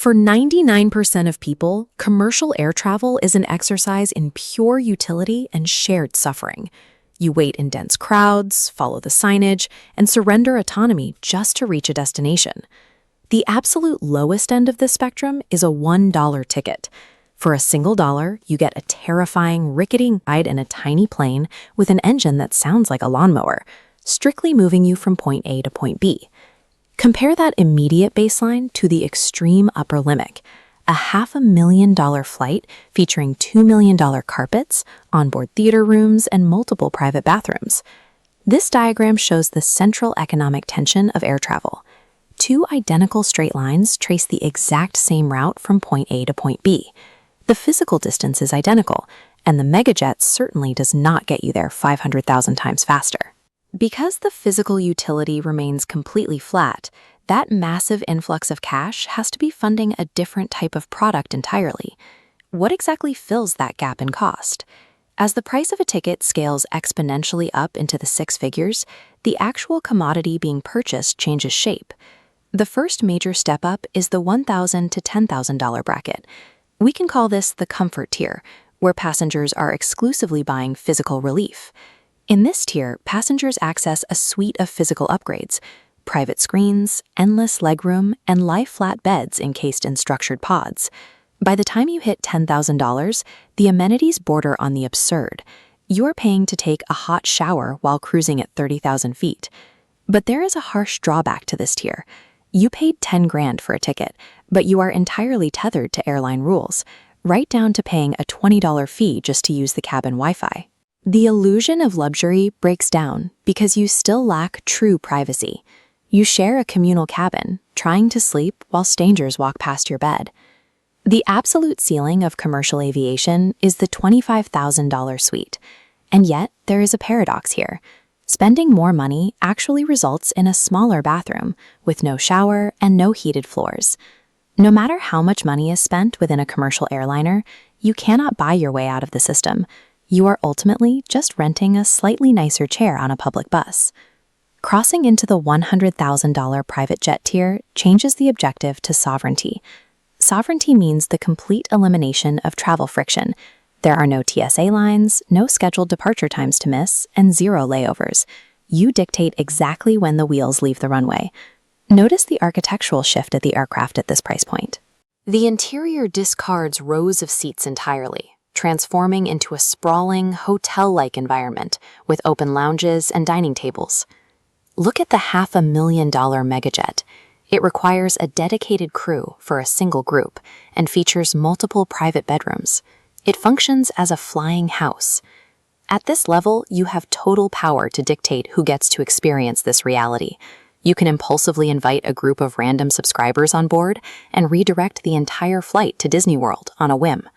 For 99% of people, commercial air travel is an exercise in pure utility and shared suffering. You wait in dense crowds, follow the signage, and surrender autonomy just to reach a destination. The absolute lowest end of this spectrum is a $1 ticket. For a single dollar, you get a terrifying, rickety ride in a tiny plane with an engine that sounds like a lawnmower, strictly moving you from point A to point B. Compare that immediate baseline to the extreme upper limit, a $500,000 flight featuring $2 million carpets, onboard theater rooms, and multiple private bathrooms. This diagram shows the central economic tension of air travel. Two identical straight lines trace the exact same route from point A to point B. The physical distance is identical, and the megajet certainly does not get you there 500,000 times faster. Because the physical utility remains completely flat, that massive influx of cash has to be funding a different type of product entirely. What exactly fills that gap in cost? As the price of a ticket scales exponentially up into the six figures, the actual commodity being purchased changes shape. The first major step up is the $1,000 to $10,000 bracket. We can call this the comfort tier, where passengers are exclusively buying physical relief. In this tier, passengers access a suite of physical upgrades: private screens, endless legroom, and lie-flat beds encased in structured pods. By the time you hit $10,000, the amenities border on the absurd. You're paying to take a hot shower while cruising at 30,000 feet. But there is a harsh drawback to this tier. You paid $10 grand for a ticket, but you are entirely tethered to airline rules, right down to paying a $20 fee just to use the cabin Wi-Fi. The illusion of luxury breaks down because you still lack true privacy. You share a communal cabin, trying to sleep while strangers walk past your bed. The absolute ceiling of commercial aviation is the $25,000 suite. And yet, there is a paradox here. Spending more money actually results in a smaller bathroom with no shower and no heated floors. No matter how much money is spent within a commercial airliner, you cannot buy your way out of the system. You are ultimately just renting a slightly nicer chair on a public bus. Crossing into the $100,000 private jet tier changes the objective to sovereignty. Sovereignty means the complete elimination of travel friction. There are no TSA lines, no scheduled departure times to miss, and zero layovers. You dictate exactly when the wheels leave the runway. Notice the architectural shift of the aircraft at this price point. The interior discards rows of seats entirely, transforming into a sprawling, hotel-like environment with open lounges and dining tables. Look at the $500,000 megajet. It requires a dedicated crew for a single group and features multiple private bedrooms. It functions as a flying house. At this level, you have total power to dictate who gets to experience this reality. You can impulsively invite a group of random subscribers on board and redirect the entire flight to Disney World on a whim.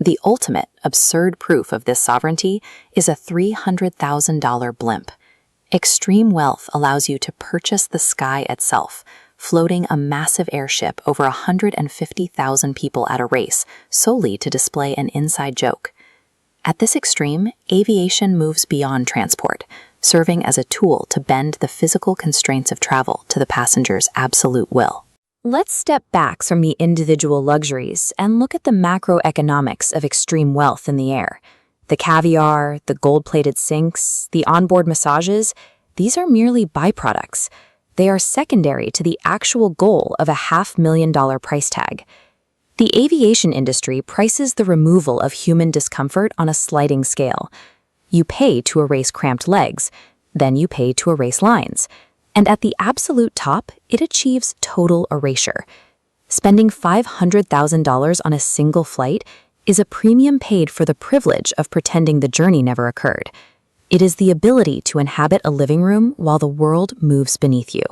The ultimate absurd proof of this sovereignty is a $300,000 blimp. Extreme wealth allows you to purchase the sky itself, floating a massive airship over 150,000 people at a race solely to display an inside joke. At this extreme, aviation moves beyond transport, serving as a tool to bend the physical constraints of travel to the passenger's absolute will. Let's step back from the individual luxuries and look at the macroeconomics of extreme wealth in the air. The caviar, the gold-plated sinks, the onboard massages, these are merely byproducts. They are secondary to the actual goal of a $500,000 price tag. The aviation industry prices the removal of human discomfort on a sliding scale. You pay to erase cramped legs, then you pay to erase lines. And at the absolute top, it achieves total erasure. Spending $500,000 on a single flight is a premium paid for the privilege of pretending the journey never occurred. It is the ability to inhabit a living room while the world moves beneath you.